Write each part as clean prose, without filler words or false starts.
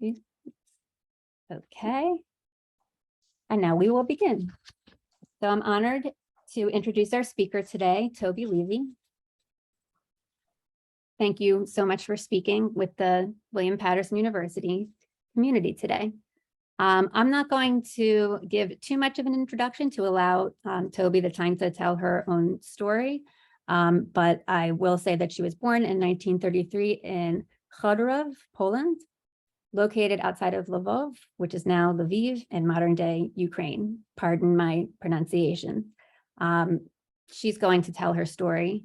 Okay. And now we will begin. So I'm honored to introduce our speaker today, Toby Levy. Thank you so much for speaking with the William Patterson University community today. I'm not going to give too much of an introduction to allow Toby the time to tell her own story, but I will say that she was born in 1933 in Chodorov, Poland, located outside of Lvov, which is now Lviv in modern day Ukraine. Pardon my pronunciation. She's going to tell her story.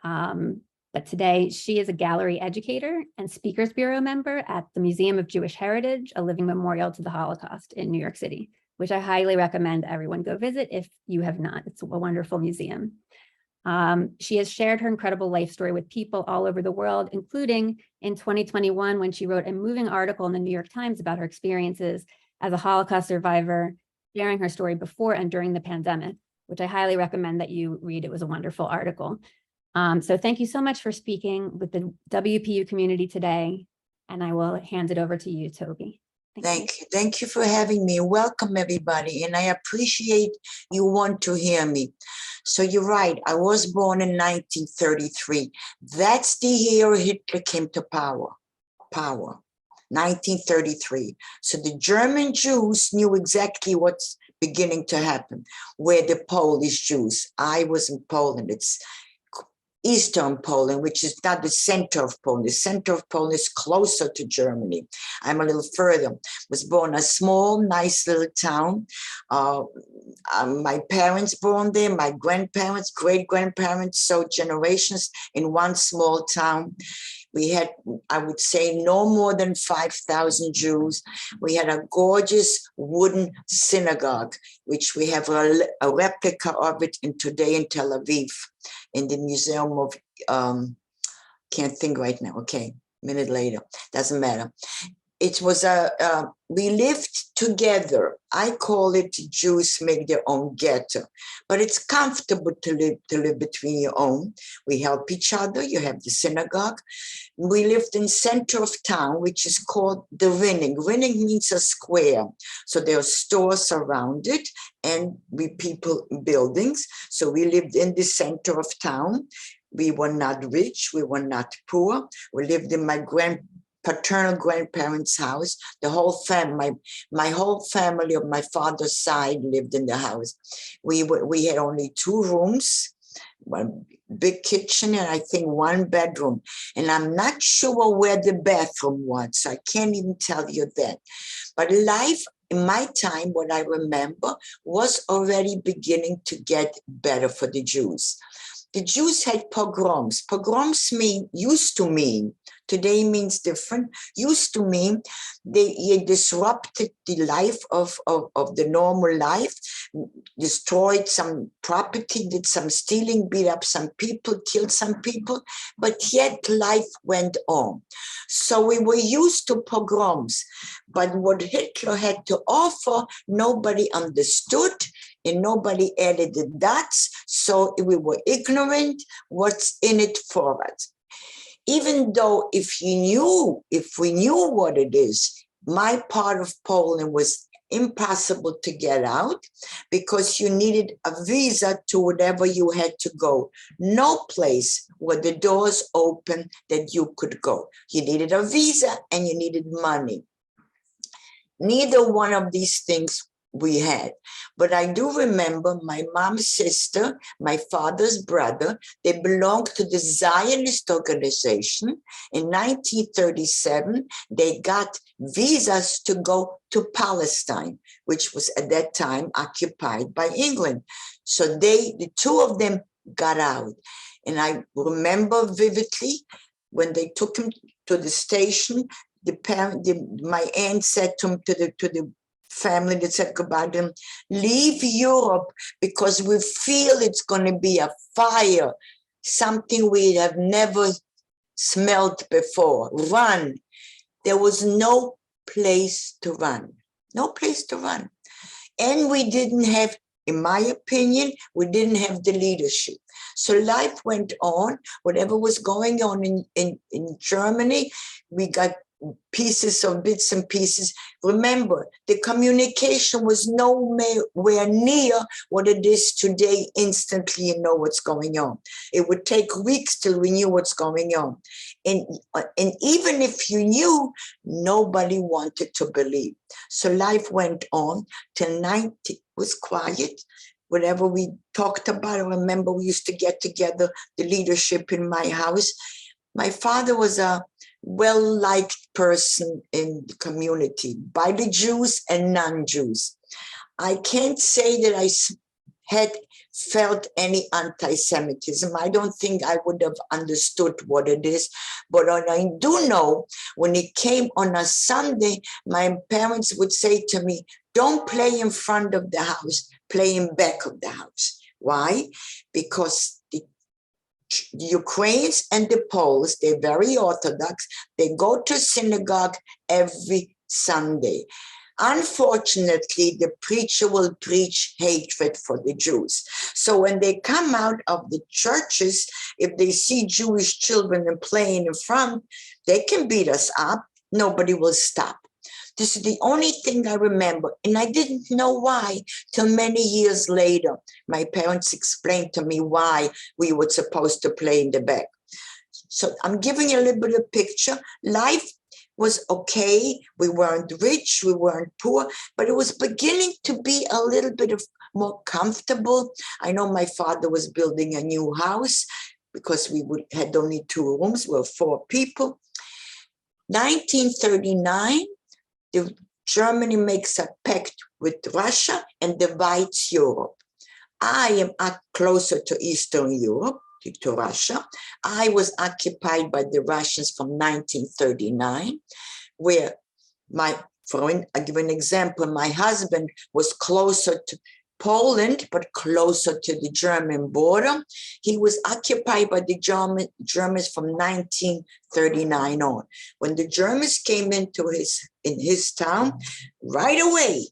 But today she is a gallery educator and Speakers Bureau member at the Museum of Jewish Heritage, a living memorial to the Holocaust in New York City, which I highly recommend everyone go visit if you have not. It's a wonderful museum. She has shared her incredible life story with people all over the world, including in 2021, when she wrote a moving article in the New York Times about her experiences as a Holocaust survivor, sharing her story before and during the pandemic, which I highly recommend that you read. It was a wonderful article. So thank you so much for speaking with the WPU community today, and I will hand it over to you, Toby. Thank you. Thank you for having me. Welcome, everybody. And I appreciate you want to hear me. So you're right. I was born in 1933. That's the year Hitler came to power. 1933. So the German Jews knew exactly what's beginning to happen. Where the Polish Jews. I was in Poland. It's Eastern Poland, which is not the center of Poland. The center of Poland is closer to Germany. I'm a little further. Was born in a small, nice little town. My parents born there, my grandparents, great-grandparents, so generations in one small town. We had, I would say, no more than 5,000 Jews. We had a gorgeous wooden synagogue, which we have a replica of it today in Tel Aviv, in the Museum of, can't think right now, okay, a minute later, doesn't matter. It was we lived together. I call it Jews make their own ghetto, but it's comfortable to live between your own. We help each other. You have the synagogue. We lived in center of town, which is called the Rinning. Rinning means a square. So there are stores around it and people buildings. So we lived in the center of town. We were not rich. We were not poor. We lived in my paternal grandparents' house. The whole family, my whole family of my father's side lived in the house. We had only 2 rooms, one big kitchen, and I think 1 bedroom. And I'm not sure where the bathroom was. So I can't even tell you that. But life in my time, what I remember, was already beginning to get better for the Jews. The Jews had pogroms. Pogroms used to mean, today means different, used to mean they disrupted the life of the normal life, destroyed some property, did some stealing, beat up some people, killed some people, but yet life went on. So we were used to pogroms, but what Hitler had to offer, nobody understood, and nobody added the dots, so we were ignorant what's in it for us. Even though if we knew what it is, my part of Poland was impossible to get out because you needed a visa to whatever you had to go. No place were the doors open that you could go. You needed a visa and you needed money. Neither one of these things we had. But I do remember my mom's sister, my father's brother, they belonged to the Zionist organization. In 1937, they got visas to go to Palestine, which was at that time occupied by England. So the 2 of them got out. And I remember vividly when they took him to the station, my aunt said to him, to the family that said goodbye to him, leave Europe because we feel it's going to be a fire, something we have never smelled before. Run. There was no place to run. No place to run. And we didn't have, in my opinion, we didn't have the leadership. So life went on. Whatever was going on in Germany, we got pieces of bits and pieces. Remember, the communication was nowhere near what it is today. Instantly, you know what's going on. It would take weeks till we knew what's going on. And even if you knew, nobody wanted to believe. So life went on till 90, it was quiet. Whatever we talked about, I remember we used to get together, the leadership in my house. My father was a well-liked person in the community by the Jews and non-Jews. I can't say that I had felt any anti-Semitism. I don't think I would have understood what it is. But what I do know, when it came on a Sunday, my parents would say to me, don't play in front of the house, play in back of the house. Why? Because the Ukrainians and the Poles, they're very Orthodox. They go to synagogue every Sunday. Unfortunately, the preacher will preach hatred for the Jews. So when they come out of the churches, if they see Jewish children and playing in front, they can beat us up. Nobody will stop. This is the only thing I remember. And I didn't know why till many years later. My parents explained to me why we were supposed to play in the back. So I'm giving you a little bit of picture. Life was okay. We weren't rich, we weren't poor, but it was beginning to be a little bit of more comfortable. I know my father was building a new house because we had only 2 rooms, we were 4 people. 1939, Germany makes a pact with Russia and divides Europe. I am closer to Eastern Europe, to Russia. I was occupied by the Russians from 1939, where I'll give an example, my husband was closer to Poland, but closer to the German border. He was occupied by the Germans from 1939 on. When the Germans came into his town, right away,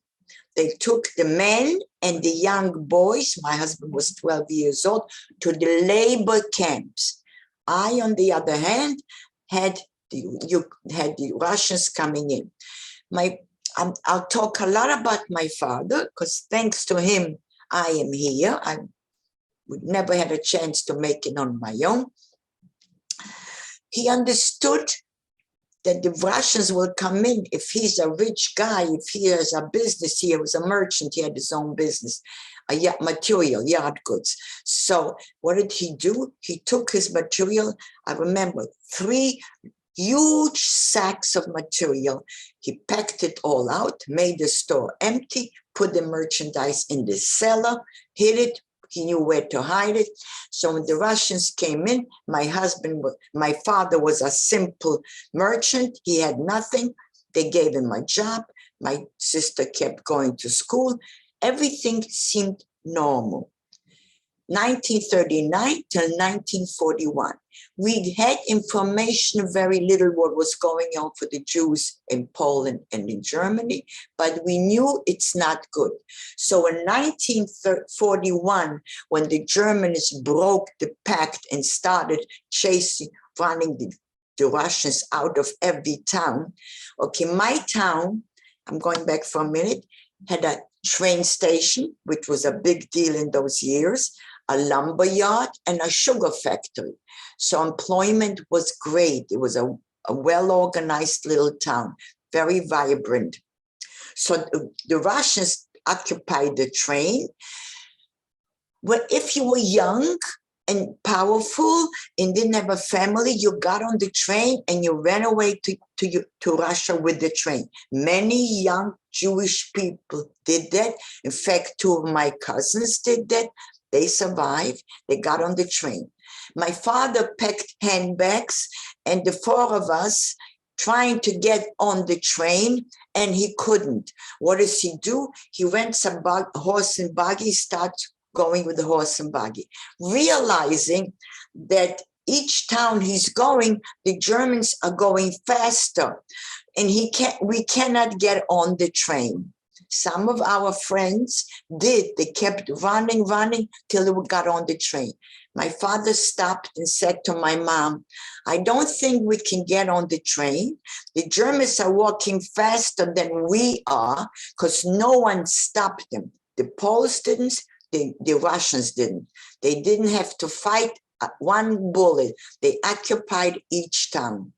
they took the men and the young boys, my husband was 12 years old, to the labor camps. I, on the other hand, had the Russians coming in. I'll talk a lot about my father, because thanks to him, I am here. I would never had a chance to make it on my own. He understood that the Russians will come in if he's a rich guy, if he has a business, he was a merchant, he had his own business, material, yard goods. So what did he do? He took his material, I remember 3 huge sacks of material. He packed it all out, made the store empty, put the merchandise in the cellar, hid it. He knew where to hide it. So when the Russians came in, my father was a simple merchant. He had nothing. They gave him a job. My sister kept going to school. Everything seemed normal. 1939 till 1941. We had information, very little what was going on for the Jews in Poland and in Germany, but we knew it's not good. So in 1941, when the Germans broke the pact and started running the Russians out of every town, okay, my town, I'm going back for a minute, had a train station, which was a big deal in those years, a lumber yard, and a sugar factory. So employment was great. It was a well-organized little town, very vibrant. So the Russians occupied the train. Well, if you were young and powerful and didn't have a family, you got on the train and you ran away to Russia with the train. Many young Jewish people did that. In fact, 2 of my cousins did that. They survived. They got on the train. My father packed handbags, and the 4 of us trying to get on the train, and he couldn't. What does he do? He rents a horse and buggy, starts going with the horse and buggy, realizing that each town he's going, the Germans are going faster, and we cannot get on the train. Some of our friends did. They kept running till they got on the train. My father stopped and said to my mom, I don't think we can get on the train. The Germans are walking faster than we are because no one stopped them. The Poles didn't, the Russians didn't. They didn't have to fight one bullet. They occupied each town.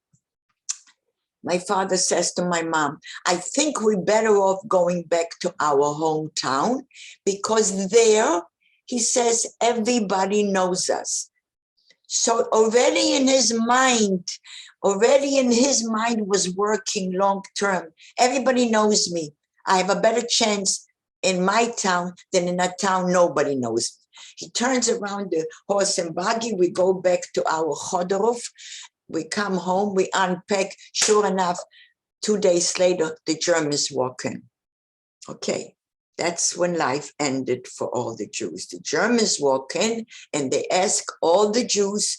My father says to my mom, I think we're better off going back to our hometown because there, he says, everybody knows us. So already in his mind was working long term. Everybody knows me. I have a better chance in my town than in a town nobody knows me. He turns around the horse and buggy. We go back to our Chodorov. We come home, we unpack. Sure enough, 2 days later, the Germans walk in. Okay, that's when life ended for all the Jews. The Germans walk in and they ask all the Jews,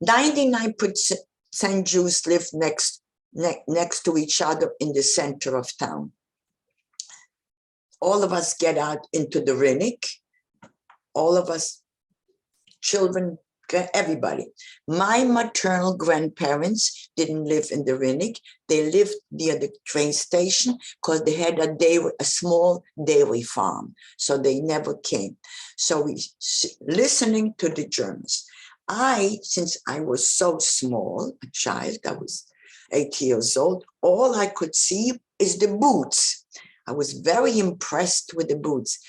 99% Jews live next to each other in the center of town. All of us get out into the Rinnik. All of us, children, everybody. My maternal grandparents didn't live in the Rinnik. They lived near the train station because they had a small dairy farm. So they never came. So we listening to the Germans. Since I was so small, a child, I was 8 years old, all I could see is the boots. I was very impressed with the boots.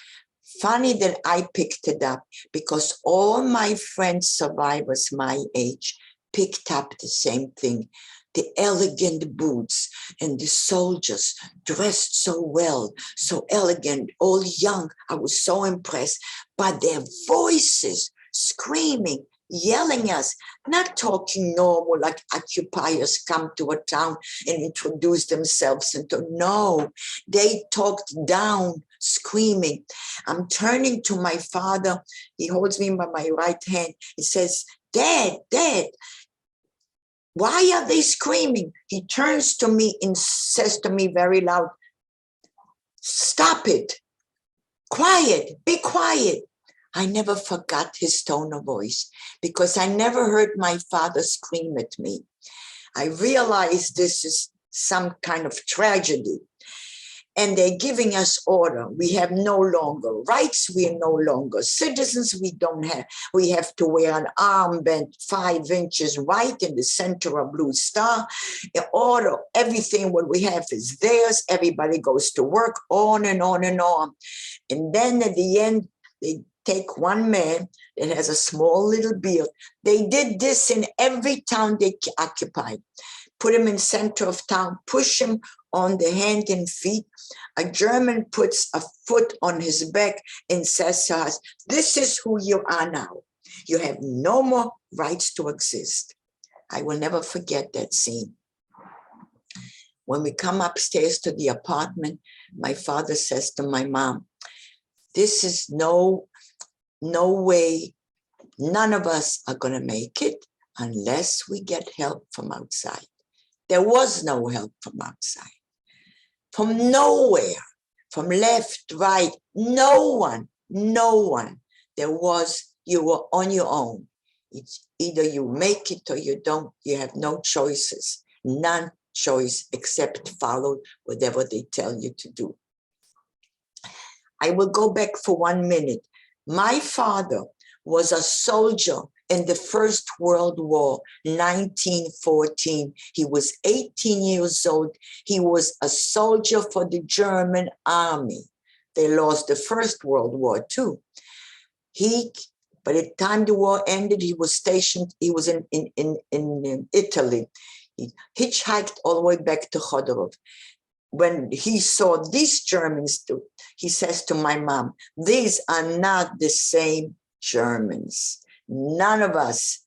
Funny that I picked it up because all my friends, survivors my age, picked up the same thing. The elegant boots and the soldiers dressed so well, so elegant, all young. I was so impressed by their voices, screaming, yelling us, not talking normal like occupiers come to a town and introduce themselves. No, they talked down, screaming. I'm turning to my father. He holds me by my right hand. He says, Dad, why are they screaming? He turns to me and says to me very loud, stop it. Quiet, be quiet. I never forgot his tone of voice because I never heard my father scream at me. I realized this is some kind of tragedy. And they're giving us order. We have no longer rights. We are no longer citizens. We don't have. We have to wear an armband 5 inches white in the center a blue star. In order, everything what we have is theirs. Everybody goes to work, on and on and on. And then at the end, they take one man that has a small little beard. They did this in every town they occupied. Put him in center of town, push him on the hand and feet. A German puts a foot on his back and says to us, this is who you are now. You have no more rights to exist. I will never forget that scene. When we come upstairs to the apartment, my father says to my mom, this is no way, none of us are going to make it unless we get help from outside. There was no help from outside. From nowhere, from left, right, no one. There was, you were on your own. It's either you make it or you don't. You have no choices, none choice except follow whatever they tell you to do. I will go back for 1 minute. My father was a soldier in the First World War, 1914. He was 18 years old. He was a soldier for the German army. They lost the First World War too. By the time the war ended, he was stationed, he was in Italy. He hitchhiked all the way back to Chodorov. When he saw these Germans, he says to my mom, these are not the same Germans. None of us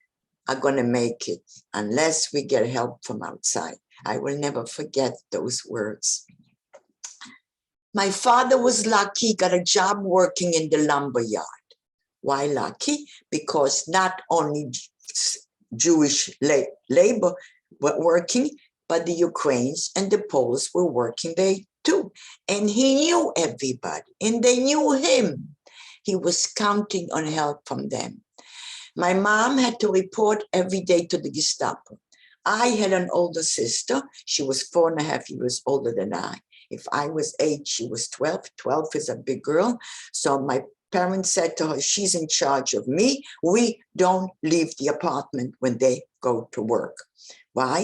are going to make it unless we get help from outside. I will never forget those words. My father was lucky, got a job working in the lumber yard. Why lucky? Because not only Jewish labor were working, but the Ukrainians and the Poles were working there too. And he knew everybody, and they knew him. He was counting on help from them. My mom had to report every day to the Gestapo. I had an older sister. She was 4.5 years older than I. If I was 8, she was 12. 12 is a big girl. So my parents said to her, she's in charge of me. We don't leave the apartment when they go to work. Why?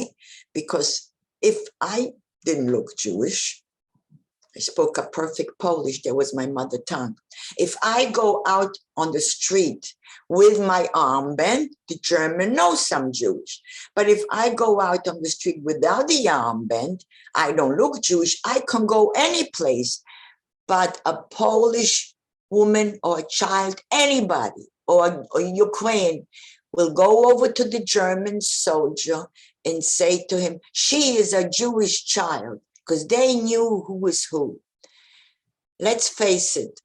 Because if I didn't look Jewish, I spoke a perfect Polish. That was my mother tongue. If I go out on the street with my armband, the German knows I'm Jewish. But if I go out on the street without the armband, I don't look Jewish. I can go any place. But a Polish woman or a child, anybody, or Ukraine, will go over to the German soldier and say to him, she is a Jewish child, because they knew who was who. Let's face it,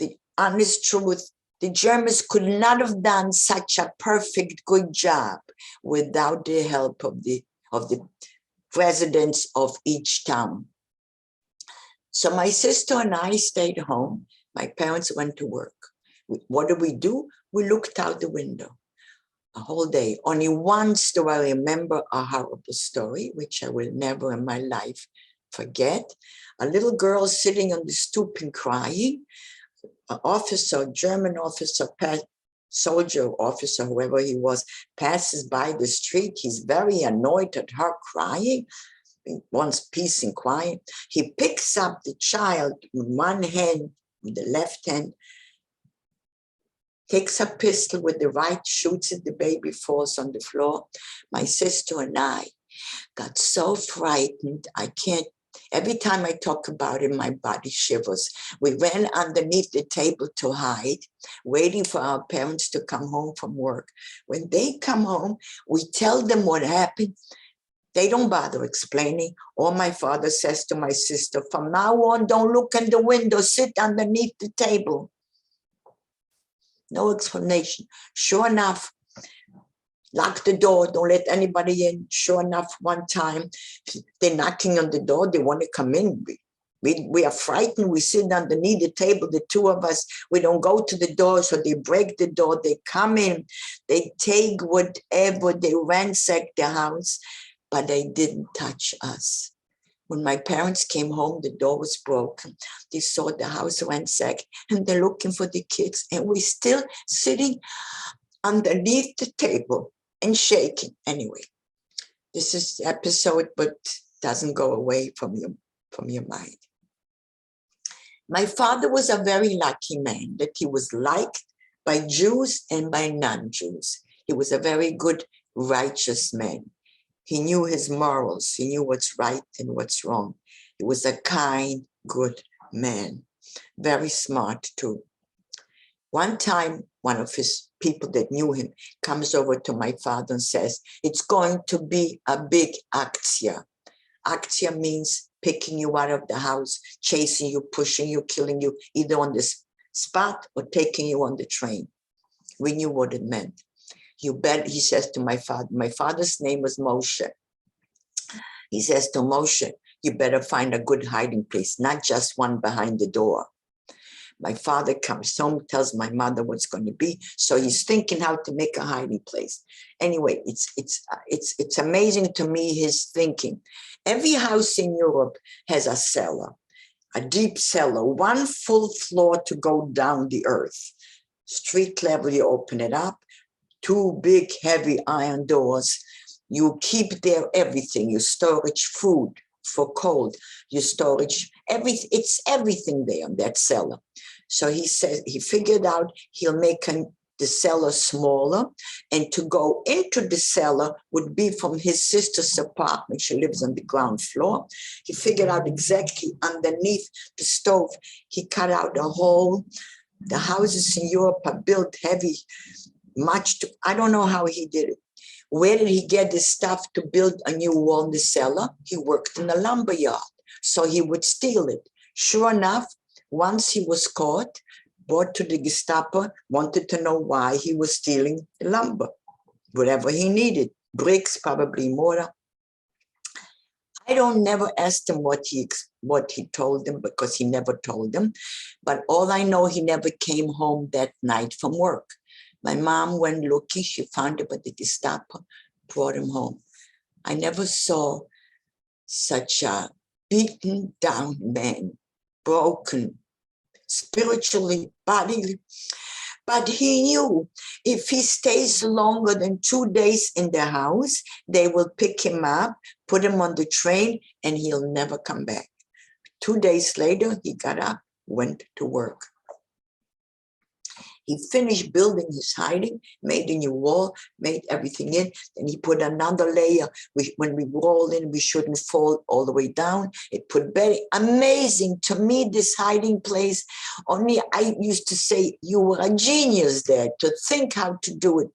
the honest truth, the Germans could not have done such a perfect, good job without the help of the presidents of each town. So my sister and I stayed home. My parents went to work. What did we do? We looked out the window a whole day. Only once do I remember a horrible story, which I will never in my life forget. A little girl sitting on the stoop and crying. An officer, German officer, soldier officer, whoever he was, passes by the street. He's very annoyed at her crying. He wants peace and quiet. He picks up the child with one hand, with the left hand, takes a pistol with the right, shoots it, the baby falls on the floor. My sister and I got so frightened, I can't, every time I talk about it, my body shivers. We ran underneath the table to hide, waiting for our parents to come home from work. When they come home, we tell them what happened. They don't bother explaining. Or my father says to my sister, from now on, don't look in the window, sit underneath the table. No explanation. Sure enough, lock the door, don't let anybody in. Sure enough, one time, they're knocking on the door, they want to come in. We are frightened, we sit underneath the table, the two of us, we don't go to the door, so they break the door, they come in, they take whatever, they ransack the house, but they didn't touch us. When my parents came home, the door was broken. They saw the house ransacked and they're looking for the kids. And we're still sitting underneath the table and shaking. Anyway, this is the episode, but doesn't go away from your mind. My father was a very lucky man, that he was liked by Jews and by non-Jews. He was a very good, righteous man. He knew his morals. He knew what's right and what's wrong. He was a kind, good man. Very smart, too. One time, one of his people that knew him comes over to my father and says, it's going to be a big akcja. Akcja means picking you out of the house, chasing you, pushing you, killing you, either on the spot or taking you on the train. We knew what it meant. You bet, he says to my father's name was Moshe. He says to Moshe, you better find a good hiding place, not just one behind the door. My father comes home, tells my mother what's going to be. So he's thinking how to make a hiding place. Anyway, it's amazing to me, his thinking. Every house in Europe has a cellar, a deep cellar, one full floor to go down the earth. Street level, you open it up. 2 big, heavy iron doors. You keep there everything. You storage food for cold. You storage everything. It's everything there in that cellar. So he says, he figured out he'll make the cellar smaller, and to go into the cellar would be from his sister's apartment. She lives on the ground floor. He figured out exactly underneath the stove. He cut out a hole. The houses in Europe are built heavy, I don't know how he did it. Where did he get the stuff to build a new wall in the cellar? He worked in a lumber yard, so he would steal it. Sure enough, once he was caught, brought to the Gestapo, wanted to know why he was stealing the lumber, whatever he needed, bricks, probably mortar. I don't never ask him what he told them, because he never told them. But all I know, he never came home that night from work. My mom went looking, she found him, but the Gestapo brought him home. I never saw such a beaten down man, broken, spiritually, bodily. But he knew if he stays longer than 2 days in the house, they will pick him up, put him on the train, and he'll never come back. 2 days later, he got up, went to work. He finished building his hiding, made a new wall, made everything in. Then he put another layer. When we roll in, we shouldn't fall all the way down. It put bedding. Amazing to me, this hiding place. Only I used to say, you were a genius there to think how to do it.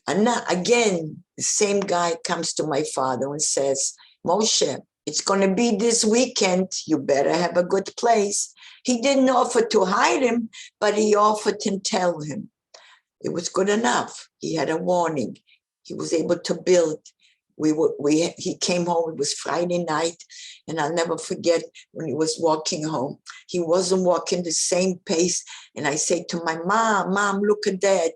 And now, again, the same guy comes to my father and says, Moshe, it's going to be this weekend. You better have a good place. He didn't offer to hide him, but he offered to tell him. It was good enough. He had a warning. He was able to build. He came home. It was Friday night, and I'll never forget when he was walking home. He wasn't walking the same pace, and I say to my mom, look at that.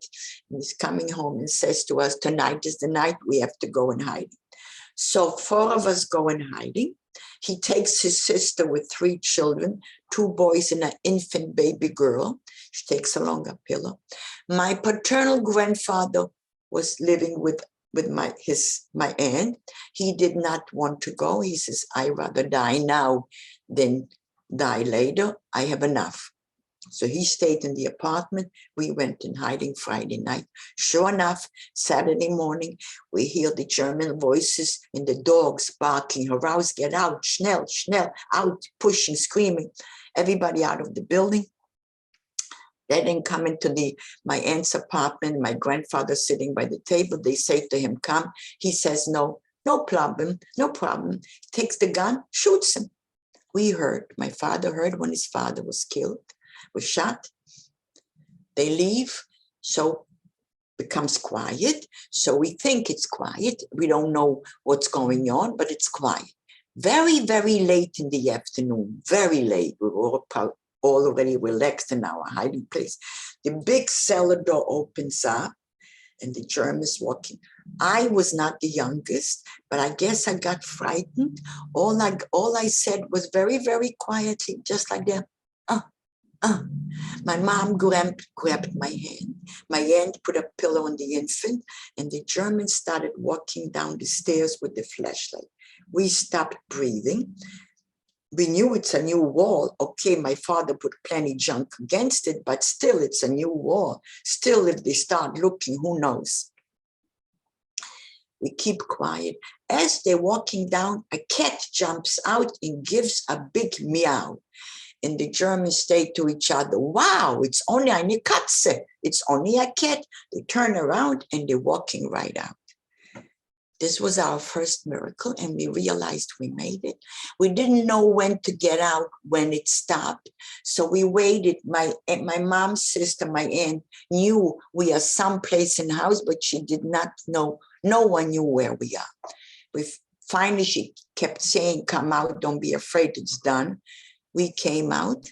And he's coming home and says to us, tonight is the night we have to go in hiding. So 4 of us go in hiding. He takes his sister with 3 children, 2 boys and an infant baby girl. She takes along a pillow. My paternal grandfather was living with my aunt. He did not want to go. He says, I'd rather die now than die later. I have enough. So he stayed in the apartment. We went in hiding Friday night. Sure enough, Saturday morning, we hear the German voices and the dogs barking, heraus, get out, schnell, schnell, out, pushing, screaming. Everybody out of the building. They didn't come into my aunt's apartment, my grandfather sitting by the table. They say to him, come. He says, no problem, no problem. Takes the gun, shoots him. We heard, my father heard when his father was killed. Was shot. They leave, so becomes quiet. So we think it's quiet. We don't know what's going on, but it's quiet. Very, very late in the afternoon, very late. We were all already relaxed in our hiding place. The big cellar door opens up, and the Germans walking. I was not the youngest, but I guess I got frightened. All I said was very, very quietly, just like that. My mom grabbed my hand. My aunt put a pillow on the infant, and the Germans started walking down the stairs with the flashlight. We stopped breathing. We knew it's a new wall. Okay, my father put plenty junk against it, but still it's a new wall. Still, if they start looking, who knows? We keep quiet. As they're walking down, a cat jumps out and gives a big meow. And the Germans say to each other, wow, it's only eine Katze. It's only a cat. They turn around and they're walking right out. This was our first miracle, and we realized we made it. We didn't know when to get out, when it stopped. So we waited. My mom's sister, my aunt, knew we are someplace in the house, but she did not know. No one knew where we are. Finally, she kept saying, come out, don't be afraid, it's done. We came out,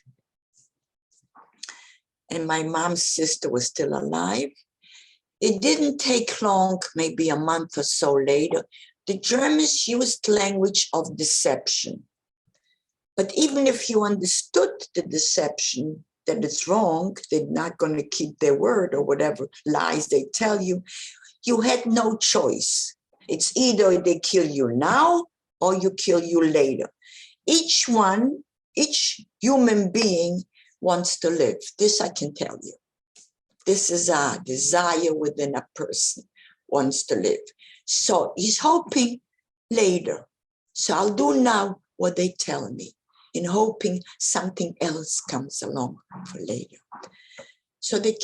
and my mom's sister was still alive. It didn't take long, maybe a month or so later. The Germans used language of deception. But even if you understood the deception, that it's wrong, they're not going to keep their word or whatever lies they tell you, you had no choice. It's either they kill you now or you kill you later. Each human being wants to live. This I can tell you. This is a desire within a person, wants to live. So he's hoping later. So I'll do now what they tell me, in hoping something else comes along for later. So they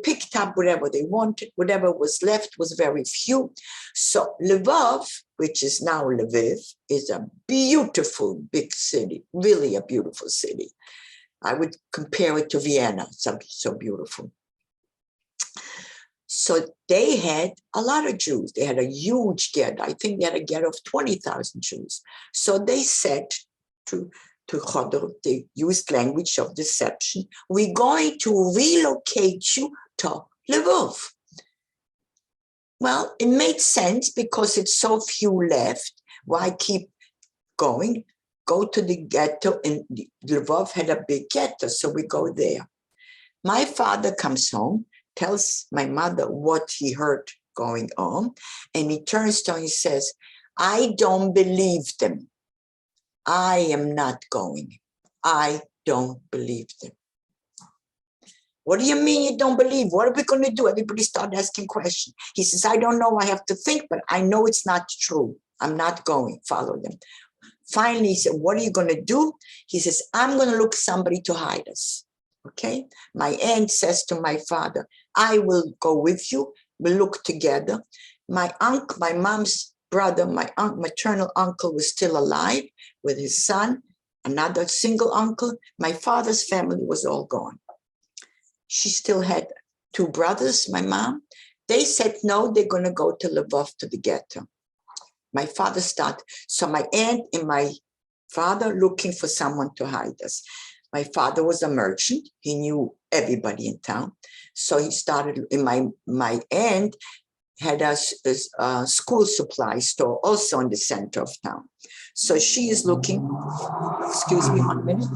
picked up whatever they wanted. Whatever was left was very few. So Lvov, which is now Lviv, is a beautiful big city, really a beautiful city. I would compare it to Vienna, so beautiful. So they had a lot of Jews. They had a huge ghetto. I think they had a ghetto of 20,000 Jews. So they said to Chodor, they used language of deception, we're going to relocate you to Lvov. Well, it made sense because it's so few left. Why keep going? Go to the ghetto, and Lvov had a big ghetto, so we go there. My father comes home, tells my mother what he heard going on, and he turns to her and says, I don't believe them. I am not going. I don't believe them. What do you mean you don't believe? What are we going to do? Everybody started asking questions. He says, I don't know. I have to think, but I know it's not true. I'm not going. Follow them. Finally, he said, what are you going to do? He says, I'm going to look somebody to hide us. Okay. My aunt says to my father, I will go with you. We'll look together. My uncle, my mom's brother, my maternal uncle was still alive with his son, another single uncle. My father's family was all gone. She still had two brothers, my mom. They said, no, they're going to go to Lvov, to the ghetto. My father started. So my aunt and my father looking for someone to hide us. My father was a merchant. He knew everybody in town. So he started, and my aunt had a school supply store also in the center of town. So she is looking, excuse me 1 minute.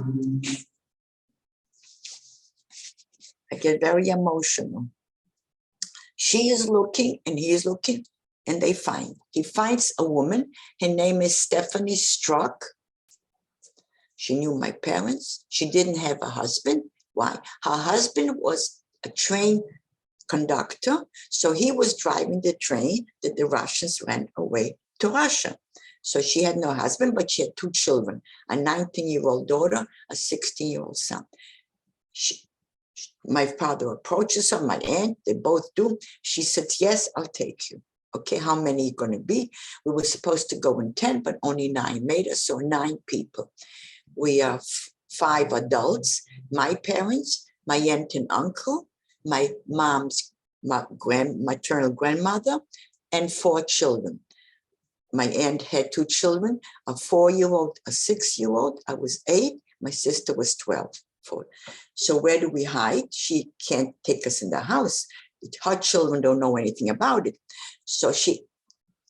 I get very emotional. She is looking and he is looking, and they find. He finds a woman. Her name is Stephanie Struck. She knew my parents. She didn't have a husband. Why? Her husband was a train conductor. So he was driving the train that the Russians ran away to Russia. So she had no husband, but she had two children, a 19-year-old daughter, a 16-year-old son. My father approaches her, my aunt, they both do. She said, yes, I'll take you. Okay, how many are you going to be? We were supposed to go in 10, but only 9 made us, so 9 people. We are 5 adults, my parents, my aunt and uncle, my mom's maternal grandmother, and 4 children. My aunt had 2 children, a 4-year-old, a 6-year-old. I was 8, my sister was 12. So where do we hide? She can't take us in the house. Her children don't know anything about it. So she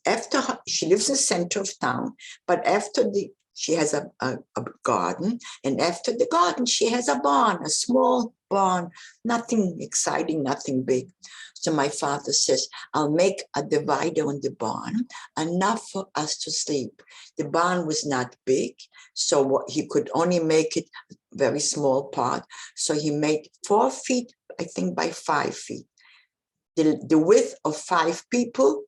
lives in the center of town, but she has a garden, and after the garden, she has a barn, a small barn, nothing exciting, nothing big. So my father says, I'll make a divider on the barn, enough for us to sleep. The barn was not big, so he could only make it a very small part. So he made 4 feet, I think, by 5 feet. The width of 5 people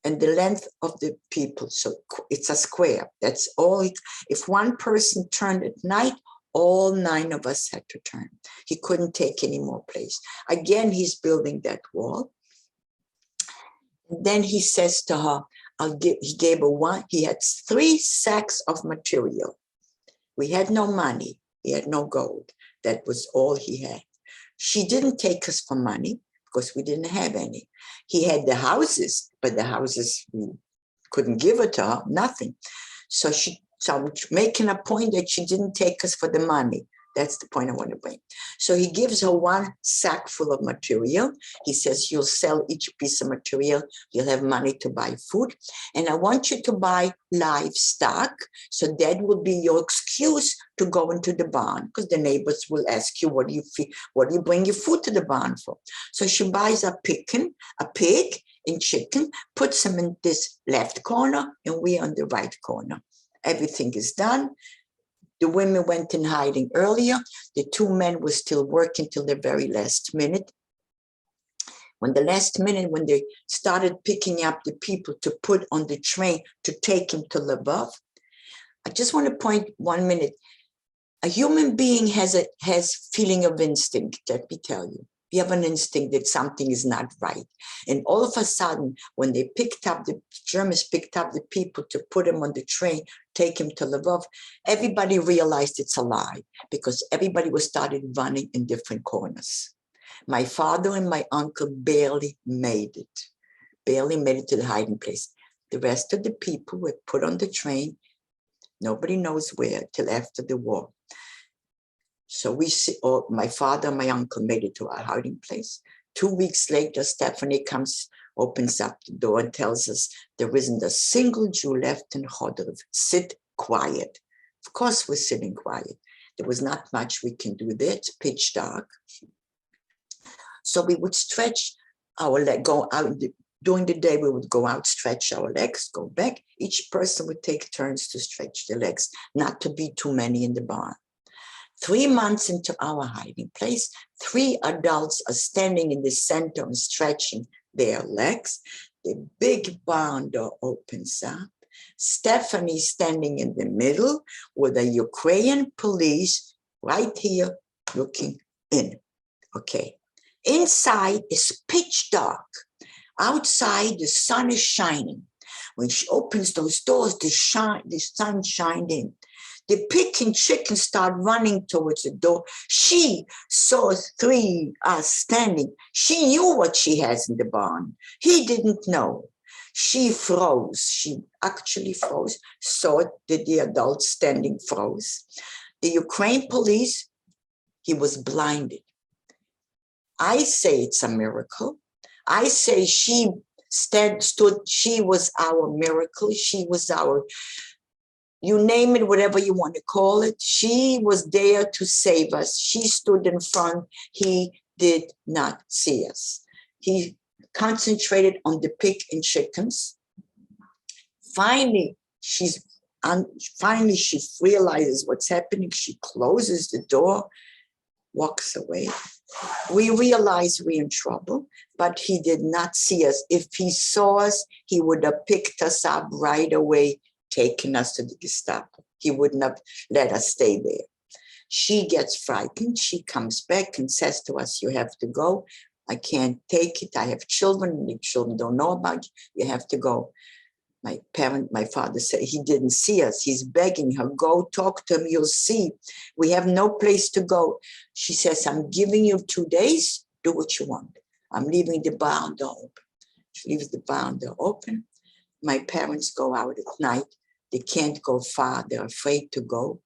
and the length of the people. So it's a square. That's all. If one person turned at night, all 9 of us had to turn. He couldn't take any more place. Again, he's building that wall. And then he says to her, he gave her one, he had 3 sacks of material. We had no money. He had no gold. That was all he had. She didn't take us for money because we didn't have any. He had the houses, but the houses, we couldn't give it to her, nothing. So I'm making a point that she didn't take us for the money. That's the point I want to bring. So he gives her 1 sack full of material. He says, you'll sell each piece of material. You'll have money to buy food. And I want you to buy livestock. So that will be your excuse to go into the barn, because the neighbors will ask you, what do you bring your food to the barn for? So she buys a pig and chicken, puts them in this left corner, and we're on the right corner. Everything is done. The women went in hiding earlier. The 2 men were still working till the very last minute. When they started picking up the people to put on the train to take him to Lvov, I just want to point 1 minute. A human being has feeling of instinct, let me tell you. You have an instinct that something is not right. And all of a sudden, when the Germans picked up the people to put him on the train, take him to Lvov, everybody realized it's a lie, because everybody was started running in different corners. My father and my uncle barely made it to the hiding place. The rest of the people were put on the train. Nobody knows where till after the war. So my father and my uncle made it to our hiding place. 2 weeks later, Stephanie opens up the door and tells us there isn't a single Jew left in Chodov. Sit quiet. Of course, we're sitting quiet. There was not much we can do there. It's pitch dark. So we would stretch our leg, go out. During the day, we would go out, stretch our legs, go back. Each person would take turns to stretch their legs, not to be too many in the barn. 3 months into our hiding place, 3 adults are standing in the center and stretching their legs. The big barn door opens up. Stephanie standing in the middle with a Ukrainian police right here looking in. Okay. Inside is pitch dark. Outside, the sun is shining. When she opens those doors, the sun shined in. The pig and chicken start running towards the door. She saw 3 standing. She knew what she has in the barn. He didn't know. She froze. She actually froze. Saw that the adult standing froze. The Ukraine police, he was blinded. I say it's a miracle. I say she stood, she was our miracle. She was our, you name it, whatever you want to call it. She was there to save us. She stood in front. He did not see us. He concentrated on the pig and chickens. Finally, she realizes what's happening. She closes the door, walks away. We realize we're in trouble, but he did not see us. If he saw us, he would have picked us up right away, taken us to the Gestapo. He wouldn't have let us stay there. She gets frightened. She comes back and says to us, you have to go. I can't take it. I have children. The children don't know about you. You have to go. My father said he didn't see us. He's begging her, go talk to him. You'll see. We have no place to go. She says, I'm giving you 2 days. Do what you want. I'm leaving the barn door open. She leaves the barn door open. My parents go out at night. They can't go far. They're afraid to go.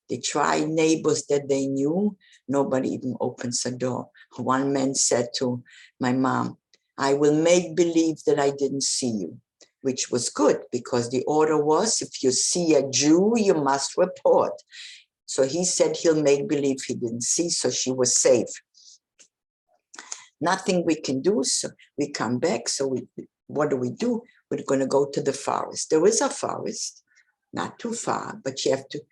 They try neighbors that they knew. Nobody even opens the door. One man said to my mom, I will make believe that I didn't see you, which was good because the order was, if you see a Jew, you must report. So he said he'll make believe he didn't see, so she was safe. Nothing we can do, so we come back. So what do? We're going to go to the forest. There is a forest, not too far, but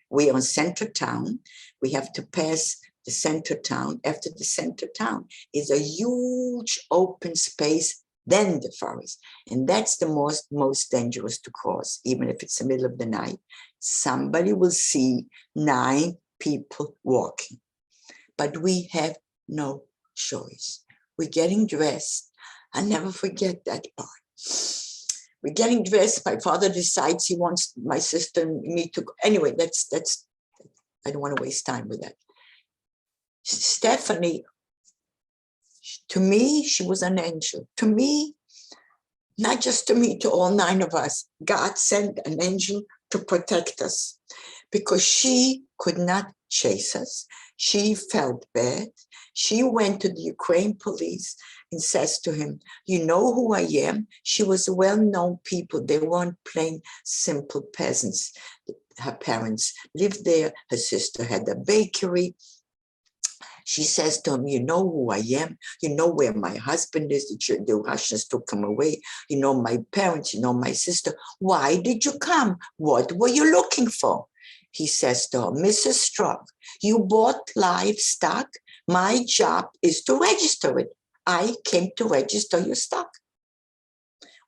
we're on center town. We have to pass the center town. After the center town is a huge open space, then the forest. And that's the most dangerous to cross, even if it's the middle of the night. Somebody will see 9 people walking, but we have no choice. We're getting dressed. I'll never forget that part. We're getting dressed. My father decides he wants my sister and me to go. Anyway, that's, I don't want to waste time with that. Stephanie, to me, she was an angel. To me, not just to me, to all 9 of us, God sent an angel to protect us because she could not chase us. She felt bad. She went to the Ukraine police and says to him, you know who I am? She was well-known people. They weren't plain, simple peasants. Her parents lived there. Her sister had a bakery. She says to him, you know who I am? You know where my husband is? The Russians took him away. You know my parents, you know my sister. Why did you come? What were you looking for? He says to her, Mrs. Struck, you bought livestock. My job is to register it. I came to register your stock.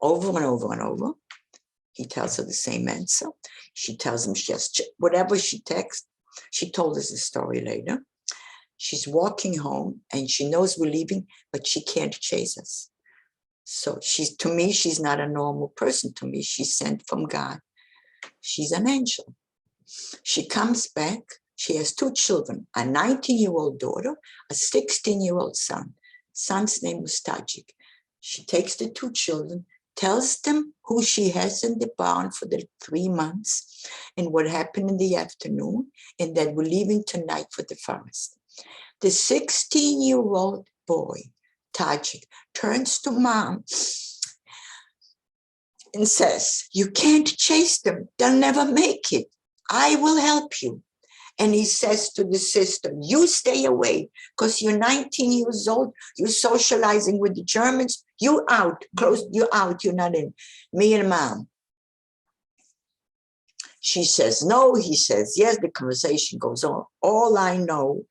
Over and over and over. He tells her the same answer. She tells him she has, whatever she texts, she told us the story later. She's walking home and she knows we're leaving, but she can't chase us. So to me, she's not a normal person. To me, she's sent from God. She's an angel. She comes back. She has 2 children, a 19-year-old daughter, a 16-year-old son. son's name was Tajik. She takes the two children, tells them who she has in the barn for the 3 months and what happened in the afternoon, and that we're leaving tonight for the forest. The 16-year-old boy, Tajik, turns to mom and says, "You can't chase them. They'll never make it. I will help you." And he says to the sister, "You stay away because you're 19 years old. You're socializing with the Germans. You out, close, you out, you're not in. Me and mom." She says, "No," he says, "yes." The conversation goes on. All I know,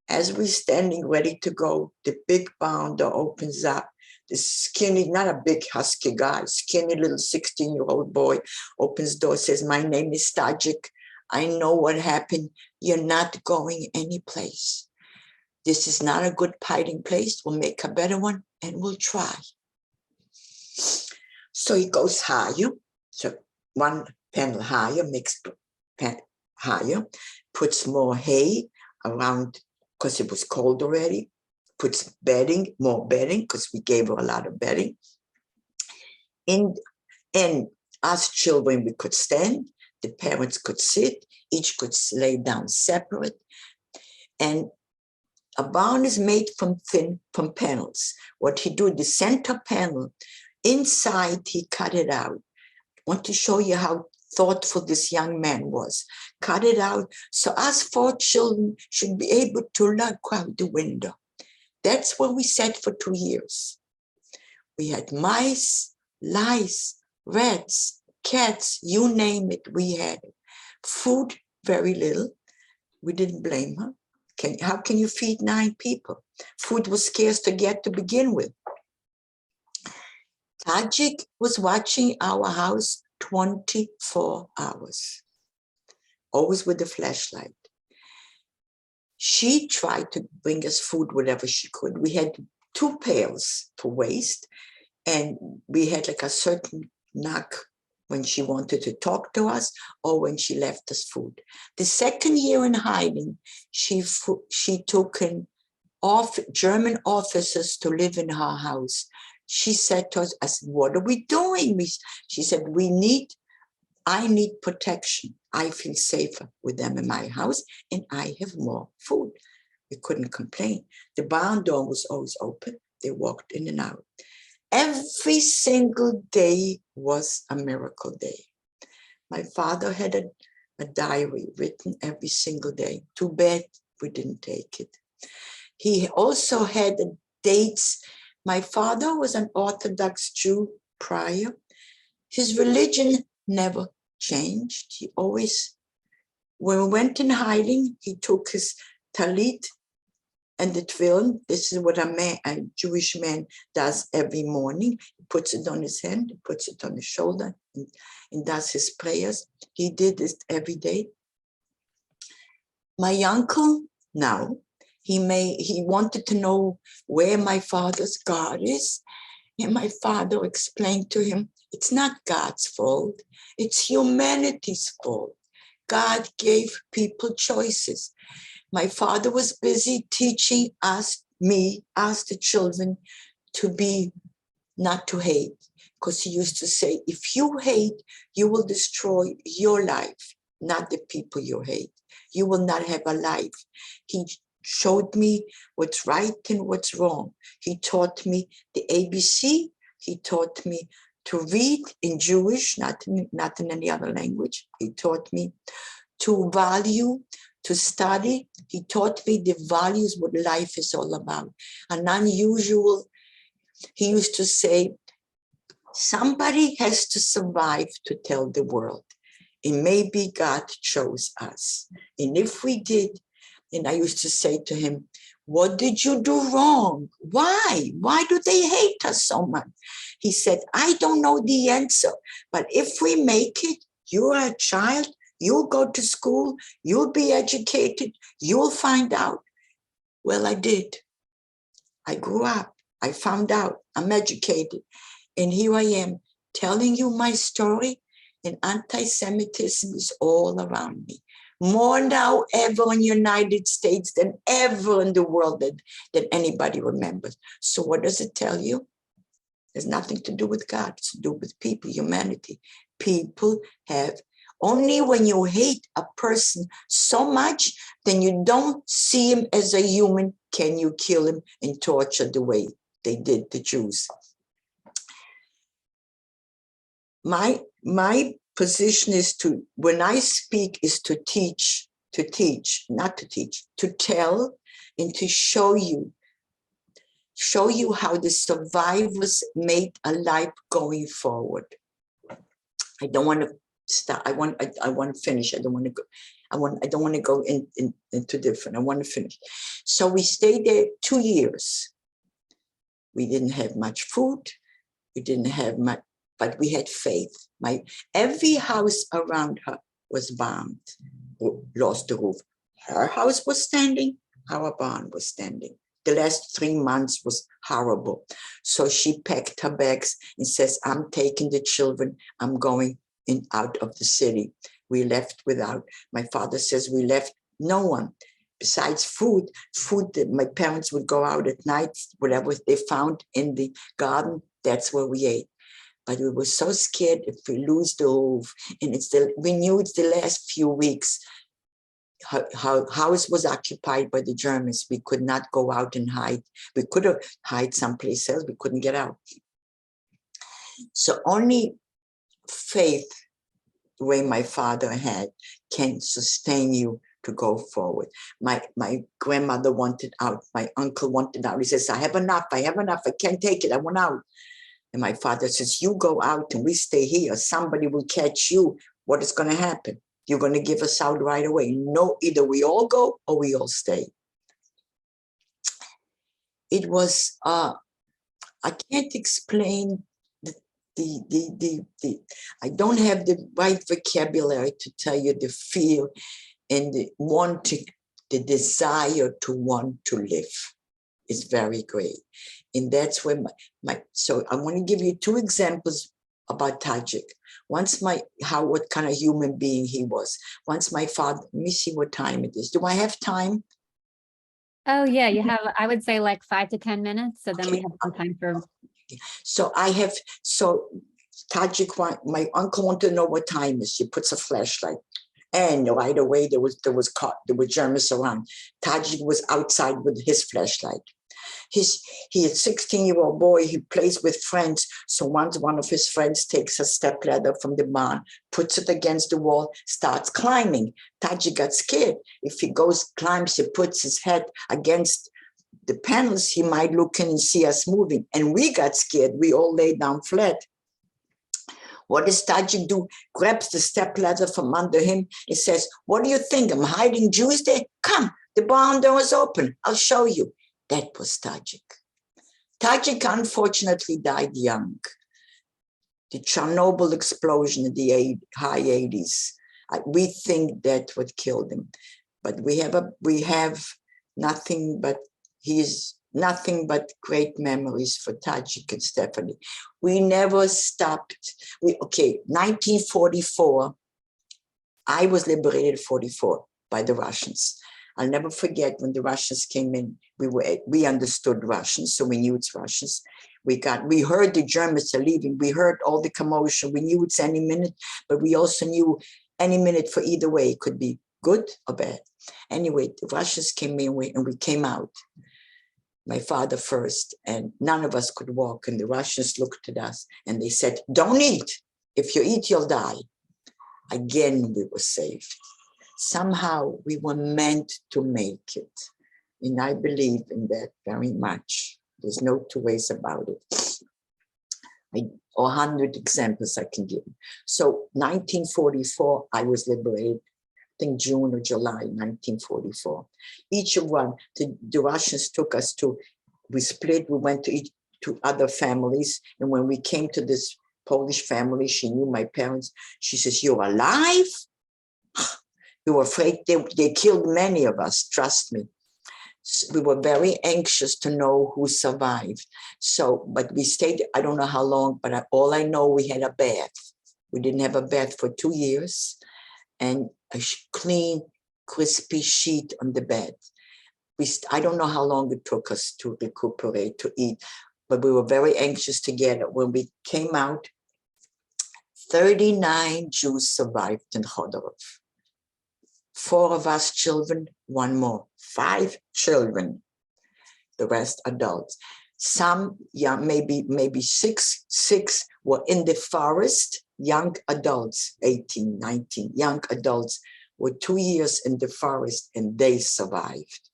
as we're standing ready to go, the big barn door opens up. The skinny, not a big husky guy, skinny little 16-year-old boy opens the door, says, "My name is Tajik. I know what happened. You're not going anyplace. This is not a good hiding place. We'll make a better one and we'll try." So he goes higher. So one panel higher, makes higher, puts more hay around because it was cold already, puts bedding, more bedding because we gave her a lot of bedding. And us children, we could stand. The parents could sit, each could lay down separate. And a barn is made from panels. What he do, the center panel, inside he cut it out. I want to show you how thoughtful this young man was. Cut it out so us 4 children should be able to look out the window. That's where we sat for 2 years. We had mice, lice, rats, cats, you name it, we had it. Food, very little. We didn't blame her. How can you feed 9 people? Food was scarce to get to begin with. Tajik was watching our house 24 hours, always with a flashlight. She tried to bring us food whatever she could. We had 2 pails for waste, and we had like a certain knock when she wanted to talk to us or when she left us food. The second year in hiding, she took in German officers to live in her house. She said to us, I said, "What are we doing?" She said, I need protection. I feel safer with them in my house and I have more food. We couldn't complain. The barn door was always open. They walked in and out. Every single day was a miracle day. My father had a diary written every single day. Too bad we didn't take it. He also had dates. My father was an Orthodox Jew prior. His religion never changed. He always, when we went in hiding, he took his talit and the tefillin. This is what a Jewish man does every morning. He puts it on his hand, he puts it on his shoulder, and does his prayers. He did this every day. My uncle, now, he wanted to know where my father's God is. And my father explained to him, it's not God's fault, it's humanity's fault. God gave people choices. My father was busy teaching us, the children, not to hate. Because he used to say, if you hate, you will destroy your life, not the people you hate. You will not have a life. He showed me what's right and what's wrong. He taught me the ABC. He taught me to read in Jewish, not in any other language. He taught me to value, to study. He taught me the values, what life is all about. An unusual, he used to say, somebody has to survive to tell the world. And maybe God chose us. And if we did, and I used to say to him, what did you do wrong? Why? Why do they hate us so much? He said, I don't know the answer, but if we make it, you're a child, you'll go to school, you'll be educated, you'll find out. Well, I did. I grew up, I found out, I'm educated. And here I am telling you my story, and anti-Semitism is all around me. more now ever in the United States than ever in the world that anybody remembers. So what does it tell you? There's nothing to do with God. It's to do with people, humanity. People have, only when you hate a person so much, then you don't see him as a human, can you kill him and torture the way they did the Jews. My position is to, when I speak, is to teach, not to teach, to tell and to show you how the survivors made a life going forward. I don't want to stop. I want to finish. I don't want to go. I don't want to go into different. I want to finish. So we stayed there 2 years. We didn't have much food. We didn't have much, but we had faith. Every house around her was bombed, lost the roof. Her house was standing. Our barn was standing. The last 3 months was horrible. So she packed her bags and says, I'm taking the children. I'm going out of the city. We left without, my father says we left no one. Besides food that my parents would go out at night, whatever they found in the garden, that's where we ate. But we were so scared if we lose the roof. And we knew it's the last few weeks. Her house was occupied by the Germans. We could not go out and hide. We could have hide someplace else. We couldn't get out. So only faith, the way my father had, can sustain you to go forward. My grandmother wanted out. My uncle wanted out. He says, I have enough. I can't take it. I want out. And my father says, you go out and we stay here. Somebody will catch you. What is going to happen? You're going to give us out right away. No, either we all go or we all stay. It was, I can't explain I don't have the right vocabulary to tell you the feel and the wanting, the desire to want to live is very great. And that's where so I want to give you 2 examples about Tajik. Once what kind of human being he was. Once my father, let me see what time it is. Do I have time? Oh yeah, you have, I would say like 5 to 10 minutes. So then we have some time for. So Tajik, my uncle wanted to know what time is. He puts a flashlight. And right away there were Germans around. Tajik was outside with his flashlight. He is a 16-year-old boy. He plays with friends. So once one of his friends takes a step ladder from the barn, puts it against the wall, starts climbing. Tajik got scared. If he climbs, he puts his head against the panels, he might look in and see us moving. And we got scared. We all lay down flat. What does Tajik do? Grabs the step ladder from under him. He says, what do you think? I'm hiding Jews there? Come, the barn door is open. I'll show you. That was Tajik. Tajik unfortunately died young. The Chernobyl explosion in the high 80s. We think that's what killed him. But we have nothing but great memories for Tajik and Stephanie. We never stopped. 1944, I was liberated in 44 by the Russians. I'll never forget when the Russians came in, we understood Russian, so we knew it's Russians. We heard the Germans are leaving. We heard all the commotion. We knew it's any minute, but we also knew any minute for either way. It could be good or bad. Anyway, the Russians came in and we came out. My father first, and none of us could walk. And the Russians looked at us and they said, don't eat. If you eat, you'll die. Again, we were saved. Somehow we were meant to make it. And I believe in that very much. There's no 2 ways about it. 100 examples I can give. So 1944, I was liberated. I think June or July 1944. Each of one, the Russians took us to, we split, we went to other families. And when we came to this Polish family, she knew my parents. She says, you're alive? We were afraid they killed many of us, trust me. We were very anxious to know who survived. So, but we stayed, I don't know how long, but all I know, we had a bath. We didn't have a bath for 2 years. And clean, crispy sheet on the bed. I don't know how long it took us to recuperate, to eat, but we were very anxious to get it. When we came out, 39 Jews survived in Chodorov. 4 of us children, 1 more. 5 children, the rest adults. Some, yeah, maybe six were in the forest, young adults, 18, 19, young adults were 2 years in the forest and they survived.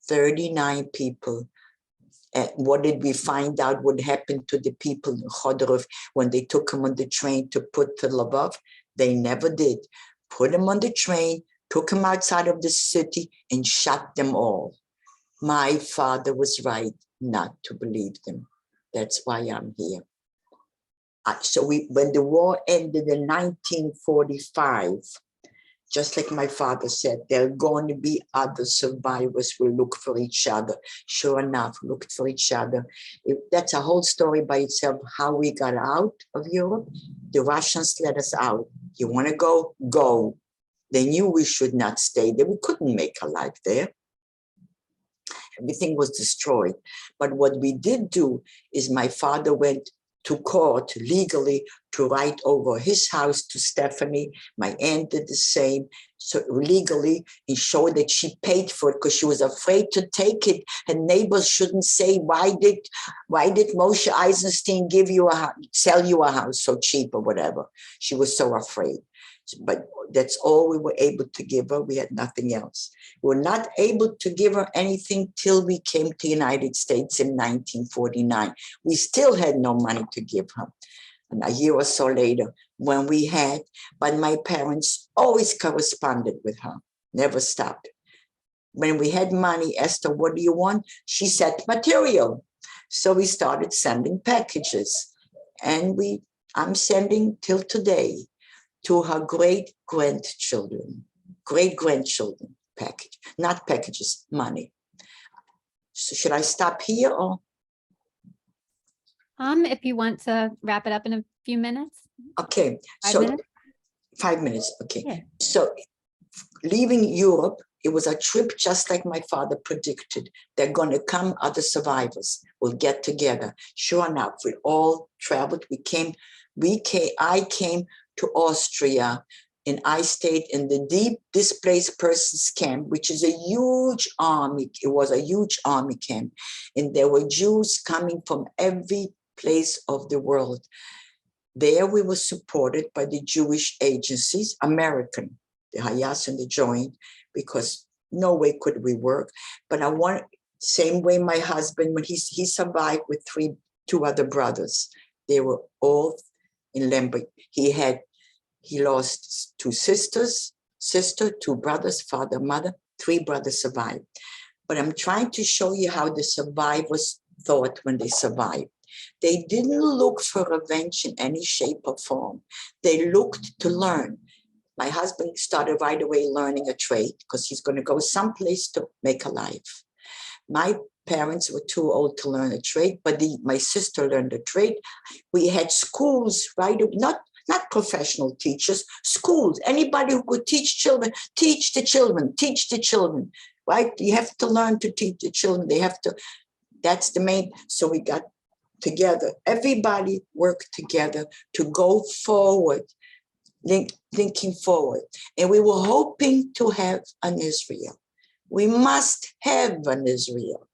39 people. And what did we find out would happen to the people in Chodorov when they took them on the train to put to Lvov? They never did. Put them on the train, took them outside of the city and shot them all. My father was right not to believe them. That's why I'm here. So when the war ended in 1945, just like my father said, there are going to be other survivors who look for each other. Sure enough, looked for each other. That's a whole story by itself, how we got out of Europe. The Russians let us out. You want to go? Go. They knew we should not stay there. We couldn't make a life there. Everything was destroyed. But what we did do is my father went to court legally to write over his house to Stephanie. My aunt did the same. So legally, he showed that she paid for it because she was afraid to take it. Her neighbors shouldn't say, why did Moshe Eisenstein sell you a house so cheap or whatever? She was so afraid. But that's all we were able to give her. We had nothing else. We were not able to give her anything till we came to the United States in 1949. We still had no money to give her. And a year or so later, when we had, but my parents always corresponded with her, never stopped. When we had money, Esther, what do you want? She said material. So we started sending packages. And I'm sending till today to her great-grandchildren package, not packages, money. So should I stop here or? If you want to wrap it up in a few minutes. Okay, 5 minutes? 5 minutes, okay. Yeah. So leaving Europe, it was a trip just like my father predicted. They're going to come, other survivors will get together. Sure enough, we all traveled. I came to Austria and I stayed in the deep displaced persons camp, which is a huge army. It was a huge army camp. And there were Jews coming from every place of the world. There we were supported by the Jewish agencies, American, the Hayas and the Joint, because no way could we work. But same way my husband, when he survived with 2 other brothers, they were all in Lemberg. He lost 2 sisters, 2 brothers, father, mother, 3 brothers survived. But I'm trying to show you how the survivors thought when they survived. They didn't look for revenge in any shape or form. They looked to learn. My husband started right away learning a trade because he's going to go someplace to make a life. My parents were too old to learn a trade, but my sister learned a trade. We had schools, right? Not professional teachers, schools. Anybody who could teach children, teach the children, right? You have to learn to teach the children. That's the main. So we got together. Everybody worked together to go forward, thinking forward. And we were hoping to have an Israel. We must have an Israel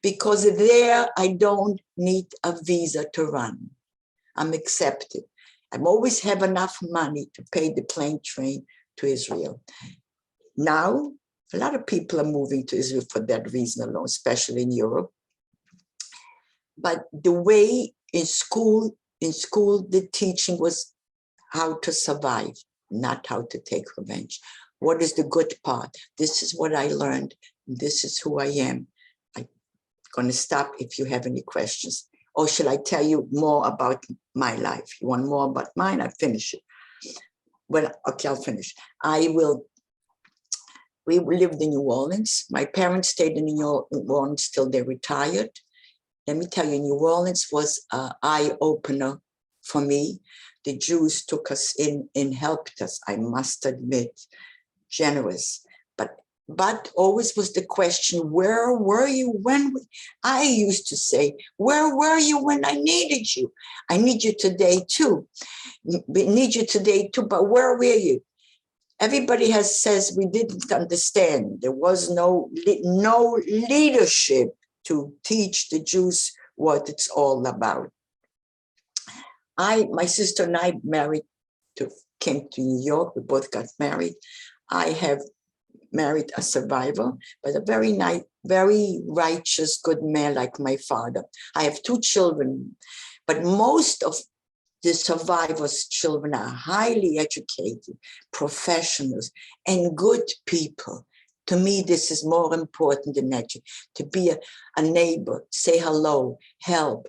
because there I don't need a visa to run. I'm accepted. I always have enough money to pay the plane train to Israel. Now, a lot of people are moving to Israel for that reason alone, especially in Europe. But the way in school, the teaching was how to survive, not how to take revenge. What is the good part? This is what I learned. This is who I am. I'm going to stop if you have any questions. Or shall I tell you more about my life? You want more about mine? I finish it. Well, okay, I'll finish. We lived in New Orleans. My parents stayed in New Orleans till they retired. Let me tell you, New Orleans was an eye-opener for me. The Jews took us in and helped us, I must admit. generous. But always was the question, where were you when I used to say, where were you when I needed you? I need you today too. Need you today too, but where were you? Everybody says we didn't understand. There was no leadership to teach the Jews what it's all about. My sister and I came to New York. We both got married. I have married a survivor, but a very nice, very righteous, good man like my father. I have 2 children, but most of the survivors' children are highly educated, professionals, and good people. To me, this is more important than that. To be a neighbor, say hello, help.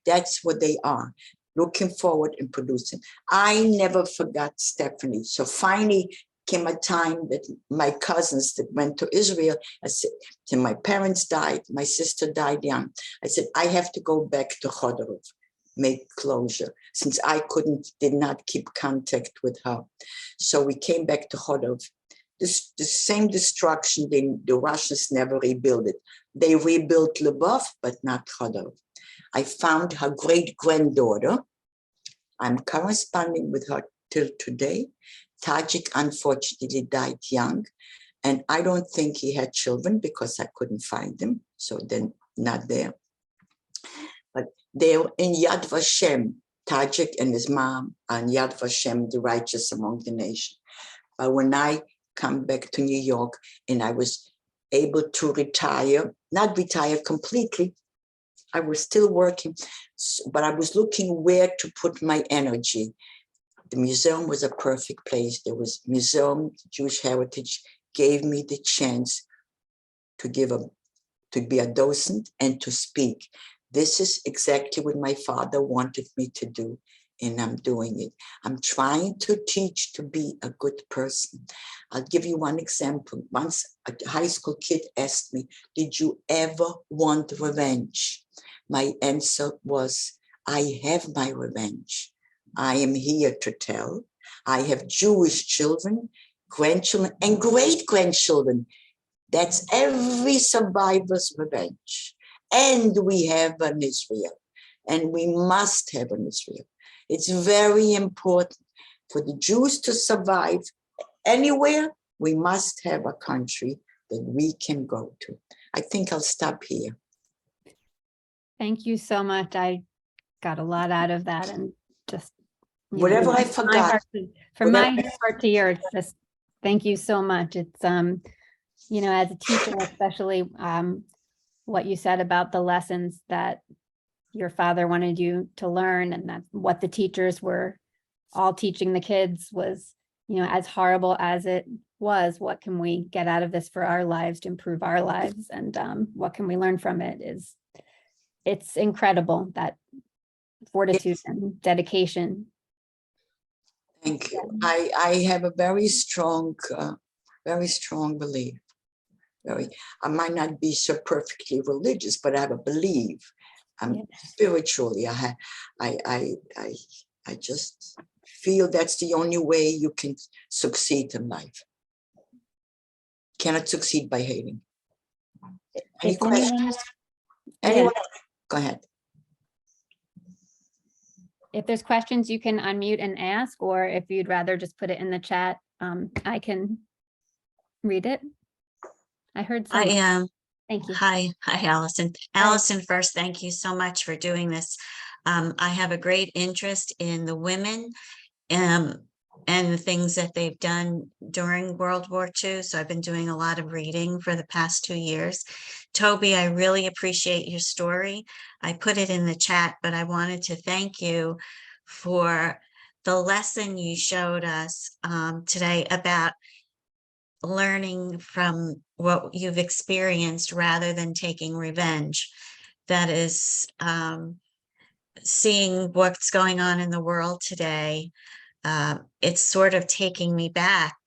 That's what they are. Looking forward and producing. I never forgot Stephanie. So finally came a time that my cousins that went to Israel, I said, and my parents died, my sister died young. I said, I have to go back to Chodorov, make closure, since I did not keep contact with her. So we came back to Chodorov. The same destruction, the Russians never rebuilt it. They rebuilt Lvov, but not Chodorov. I found her great-granddaughter. I'm corresponding with her till today. Tajik unfortunately died young, and I don't think he had children because I couldn't find them, so they're not there. But they're in Yad Vashem. Tajik and his mom are in Yad Vashem, the righteous among the nation. But when I come back to New York and I was able to retire, not retire completely, I was still working, but I was looking where to put my energy. The museum was a perfect place. There was museum, Jewish heritage gave me the chance to be a docent and to speak. This is exactly what my father wanted me to do, and I'm doing it. I'm trying to teach to be a good person. I'll give you one example. Once a high school kid asked me, did you ever want revenge? My answer was, I have my revenge. I am here to tell. I have Jewish children, grandchildren, and great-grandchildren. That's every survivor's revenge. And we have an Israel, and we must have an Israel. It's very important for the Jews to survive anywhere. We must have a country that we can go to. I think I'll stop here. Thank you so much. I got a lot out of that, and just whatever I forgot. From my heart to yours, just thank you so much. It's as a teacher, especially what you said about the lessons that your father wanted you to learn, and that what the teachers were all teaching the kids was, as horrible as it was, what can we get out of this for our lives to improve our lives, and what can we learn from it? It's incredible, that fortitude and dedication. Thank you. I have a very strong belief. I might not be so perfectly religious, but I have a belief. Spiritually, I just feel that's the only way you can succeed in life. Cannot succeed by hating. Any questions? Anyone? Go ahead. If there's questions, you can unmute and ask, or if you'd rather just put it in the chat, I can read it. I heard some. I am. Thank you. Hi, Allison. Allison, first, thank you so much for doing this. I have a great interest in the women and the things that they've done during World War II. So I've been doing a lot of reading for the past 2 years. Toby, I really appreciate your story. I put it in the chat, but I wanted to thank you for the lesson you showed us today about learning from what you've experienced rather than taking revenge. That is seeing what's going on in the world today. It's sort of taking me back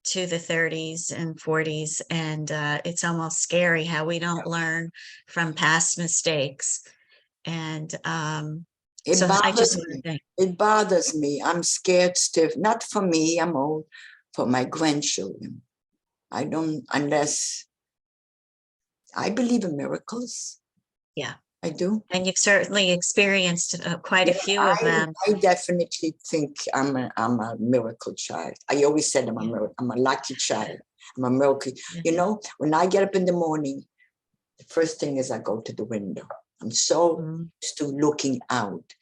to the 30s and 40s, and it's almost scary how we don't learn from past mistakes. And It bothers me. I'm scared stiff. Not for me, I'm old, for my grandchildren. I don't, unless I believe in miracles. Yeah. I do. And you've certainly experienced quite a few of them. I definitely think I'm a miracle child. I always said I'm a lucky child. I'm a miracle. Yeah. You know, when I get up in the morning, the first thing is I go to the window. I'm so used to looking out.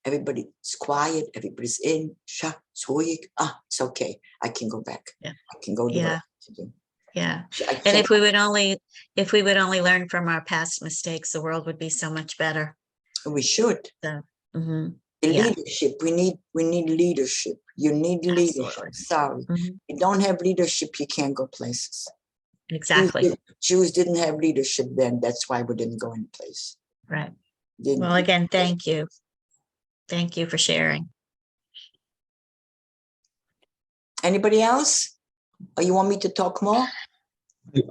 Everybody's quiet. Everybody's in. It's okay. I can go back. Yeah. I can go do what I have to do. Yeah. I And can't- if we would only learn from our past mistakes, the world would be so much better. we should. So, mhm. The Yeah. leadership. We need leadership. You need leadership. Absolutely. Sorry. Mhm. You don't have leadership, you can't go places. Exactly. Jews didn't have leadership then. That's why we didn't go in place. Right. Didn't- Well, again, thank you. Thank you for sharing. Anybody else? Or you want me to talk more?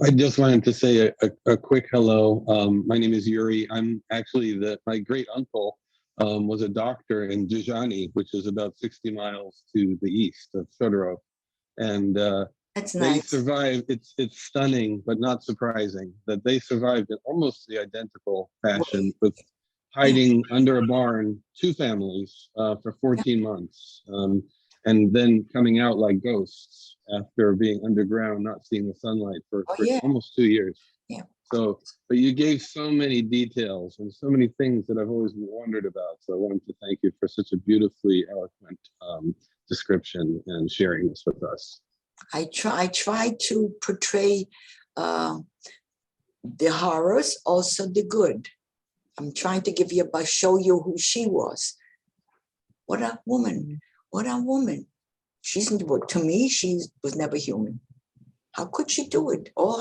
I just wanted to say a quick hello. My name is Yuri. I'm actually my great uncle was a doctor in Dijani, which is about 60 miles to the east of Shodorov. And That's they nice. survived. It's stunning, but not surprising that they survived in almost the identical fashion with hiding under a barn, 2 families for 14 months. And then coming out like ghosts after being underground, not seeing the sunlight for almost 2 years. Yeah. So, but you gave so many details and so many things that I've always wondered about. So I wanted to thank you for such a beautifully eloquent description and sharing this with us. I try to portray the horrors, also the good. I'm trying to show you who she was. What a woman. What a woman. To me, she was never human. How could she do it? All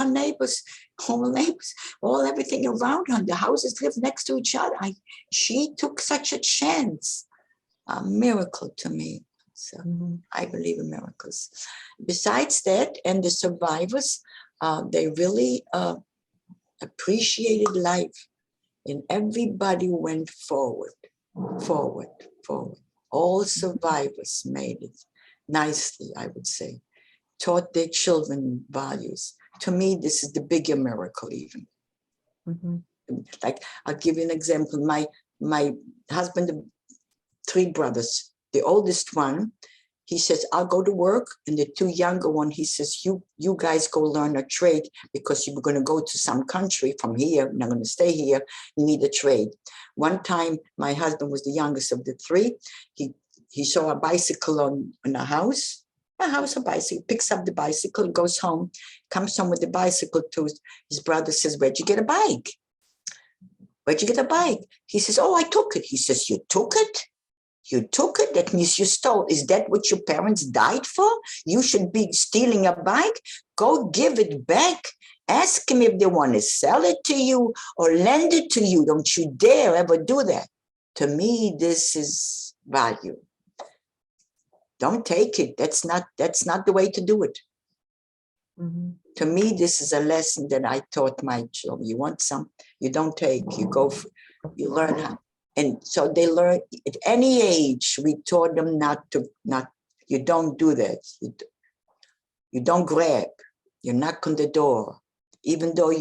everything around her, the houses lived next to each other. She took such a chance. A miracle to me. So I believe in miracles. Besides that, and the survivors, they really appreciated life. And everybody went forward. All survivors made it nicely, I would say. Taught their children values. To me, this is the bigger miracle even. Like, I'll give you an example. My husband, 3 brothers, the oldest one, he says, I'll go to work. And the 2 younger one, he says, you guys go learn a trade because you're going to go to some country from here. You're not going to stay here. You need a trade. One time, my husband was the youngest of the 3. He saw a bicycle on a house, a bicycle, picks up the bicycle, goes home, comes home with the bicycle to his brother, says, where'd you get a bike? Where'd you get a bike? He says, oh, I took it. He says, you took it? You took it? That means you stole. Is that what your parents died for? You should be stealing a bike? Go give it back. Ask them if they want to sell it to you or lend it to you. Don't you dare ever do that. To me, this is value. Don't take it. That's not the way to do it. To me, this is a lesson that I taught my children. You want some, you don't take, you learn how. And so they learn at any age, we taught them you don't do that. You don't grab, you knock on the door. Even though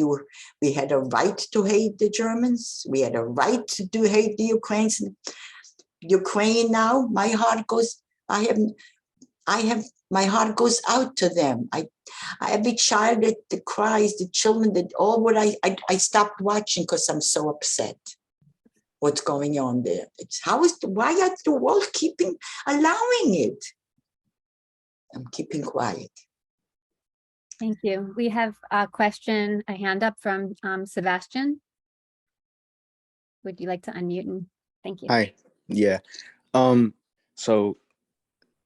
we had a right to hate the Germans, we had a right to hate the Ukrainians. Ukraine now, my heart goes, my heart goes out to them. Every child that cries, the children, I stopped watching because I'm so upset. What's going on there? Why are the world allowing it? I'm keeping quiet. Thank you. We have a hand up from Sebastian. Would you like to unmute? And thank you. Hi. Yeah. So,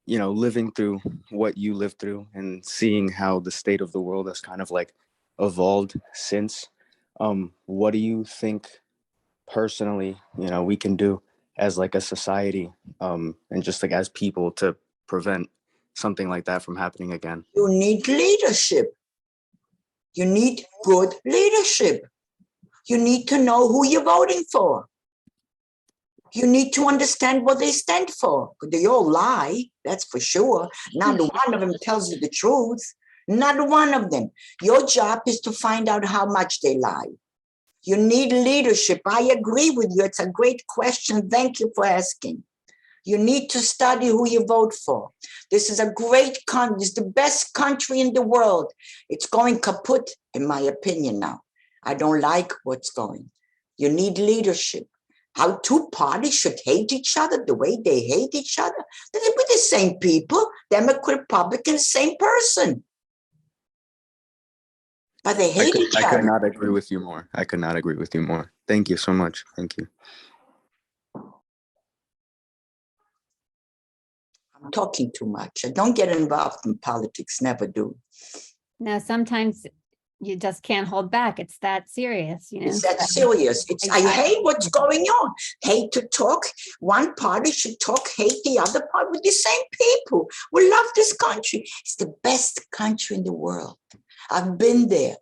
living through what you lived through and seeing how the state of the world has kind of like evolved since, what do you think personally, we can do as like a society, and just like as people to prevent something like that from happening again? You need leadership. You need good leadership. You need to know who you're voting for. You need to understand what they stand for. They all lie, that's for sure. Not one of them tells you the truth. Not one of them. Your job is to find out how much they lie. You need leadership. I agree with you. It's a great question. Thank you for asking. You need to study who you vote for. This is a great country. It's the best country in the world. It's going kaput, in my opinion now. I don't like what's going. You need leadership. How two parties should hate each other the way they hate each other. They're the same people. Democrat, Republican, same person. But they hate each I other. could not agree with you more. I could not agree with you more. Thank you so much. Thank you. I'm talking too much. I don't get involved in politics, never do. No, sometimes you just can't hold back. It's that serious, you know? It's that serious. I hate what's going on. Hate to talk. One party should talk, hate the other party with the same people. We love this country. It's the best country in the world. I've been there.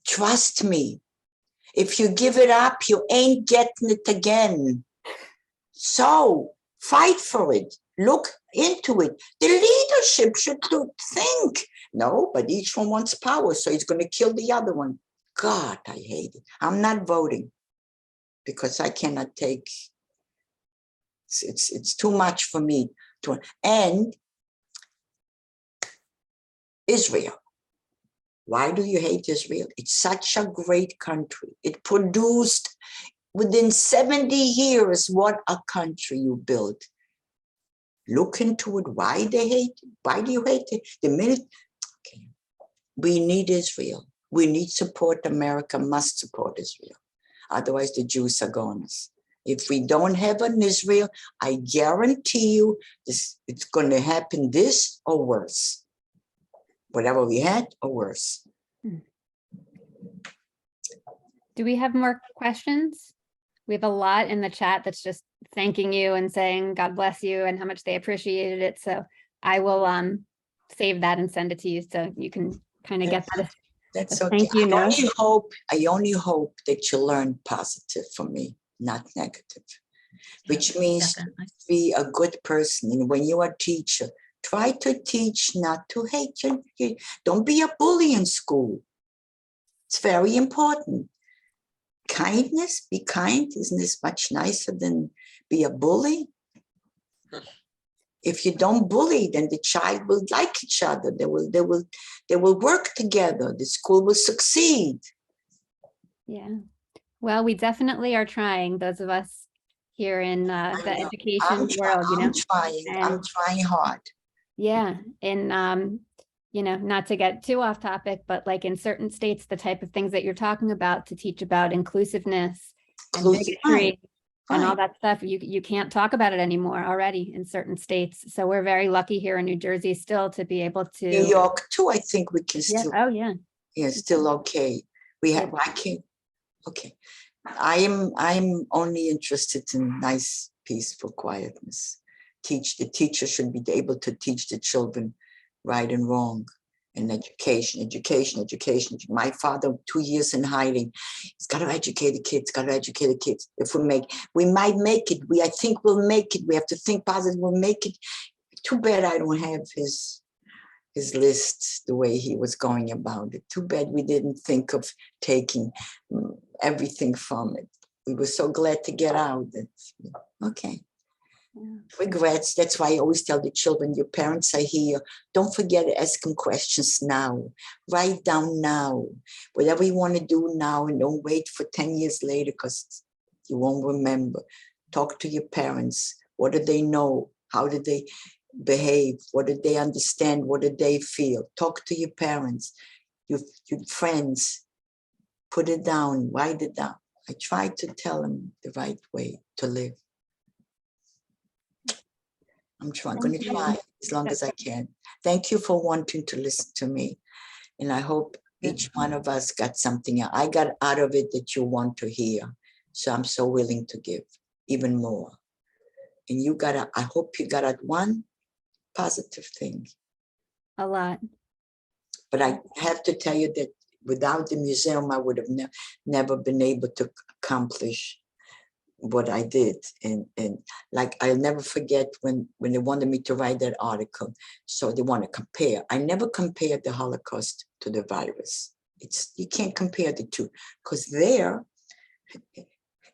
Trust me. If you give it up, you ain't getting it again. So fight for it. Look into it. The leadership should think. No, but each one wants power, so he's going to kill the other one. God, I hate it. I'm not voting because I cannot take. It's too much for me to. And Israel. Why do you hate Israel? It's such a great country. It produced within 70 years what a country you built. Look into it. Why they hate it? Why do you hate it? The minute we need Israel, we need support. America must support Israel. Otherwise, the Jews are gone. If we don't have an Israel, I guarantee you it's going to happen this or worse. Whatever we had or worse. Do we have more questions? We have a lot in the chat that's just thanking you and saying God bless you and how much they appreciated it. So I will save that and send it to you so you can kind of get that. That's a okay. thank you note. I only hope that you learn positive from me, not negative, which means Definitely. be a good person. And when you're a teacher, try to teach not to hate. Don't be a bully in school. It's very important. Kindness, be kind. Isn't this much nicer than be a bully? If you don't bully, then the child will like each other. They will work together. The school will succeed. Yeah. Well, we definitely are trying, those of us here in the education world, you know. I'm trying hard. Yeah. And, you know, not to get too off topic, but like in certain states, the type of things that you're talking about to teach about inclusiveness and bigotry and all that stuff, you can't talk about it anymore already in certain states. So we're very lucky here in New Jersey still to be able to. New York too, I think we can Yeah. still. Oh, yeah. Yeah, still okay. We have, I can't, okay. I'm only interested in nice, peaceful quietness. The teacher should be able to teach the children right and wrong, and education. My father, 2 years in hiding. He's got to educate the kids, If we might make it. I think we'll make it. We have to think positive, we'll make it. Too bad I don't have his list the way he was going about it. Too bad we didn't think of taking everything from it. We were so glad to get out. Okay. Yeah. Regrets. That's why I always tell the children, your parents are here. Don't forget to ask them questions now. Write down now. Whatever you want to do now, and don't wait for 10 years later because you won't remember. Talk to your parents. What do they know? How did they behave? What did they understand? What did they feel? Talk to your parents, your friends. Put it down. Write it down. I try to tell them the right way to live. I'm going to try as long as I can. Thank you for wanting to listen to me. And I hope each one of us got something I got out of it that you want to hear. So I'm so willing to give even more. And I hope you got at one positive thing. A lot. But I have to tell you that without the museum, I would have never been able to accomplish what I did. And like, I'll never forget when they wanted me to write that article. So they want to compare. I never compared the Holocaust to the virus. You can't compare the two, because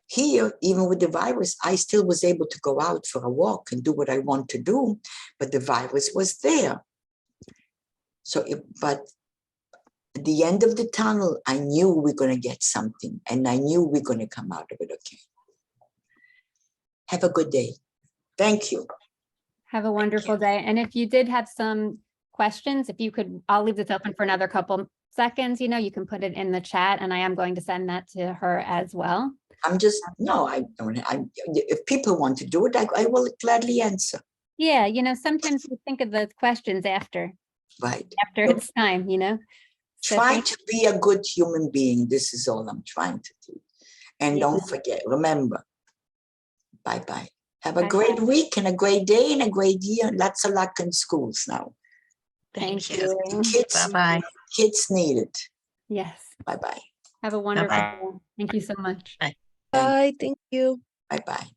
here, even with the virus, I still was able to go out for a walk and do what I want to do, but the virus was there. So, but at the end of the tunnel, I knew we're going to get something, and I knew we're going to come out of it okay. Have a good day. Thank you. Have a wonderful day. And if you did have some questions, if you could, I'll leave this open for another couple seconds, you can put it in the chat, and I am going to send that to her as well. I don't, if people want to do it, I will gladly answer. Yeah, sometimes we think of the questions after Right. it's time, So Try to be a good human being. This is all I'm trying to do. And Yeah. don't forget, remember, bye-bye. Have a Bye-bye. great week and a great day and a great year. Lots of luck in schools now. Thank you. Kids, Bye-bye. kids need it. Yes. Bye-bye. Have a wonderful Bye-bye. day. Thank you so much. Bye. Thank you. Bye-bye.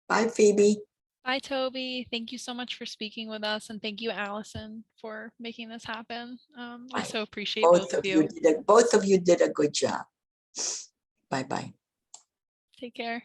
Bye, Phoebe. Bye, Toby. Thank you so much for speaking with us. And thank you, Allison, for making this happen. I so appreciate both of you. Both of you did a good job. Bye-bye. Take care.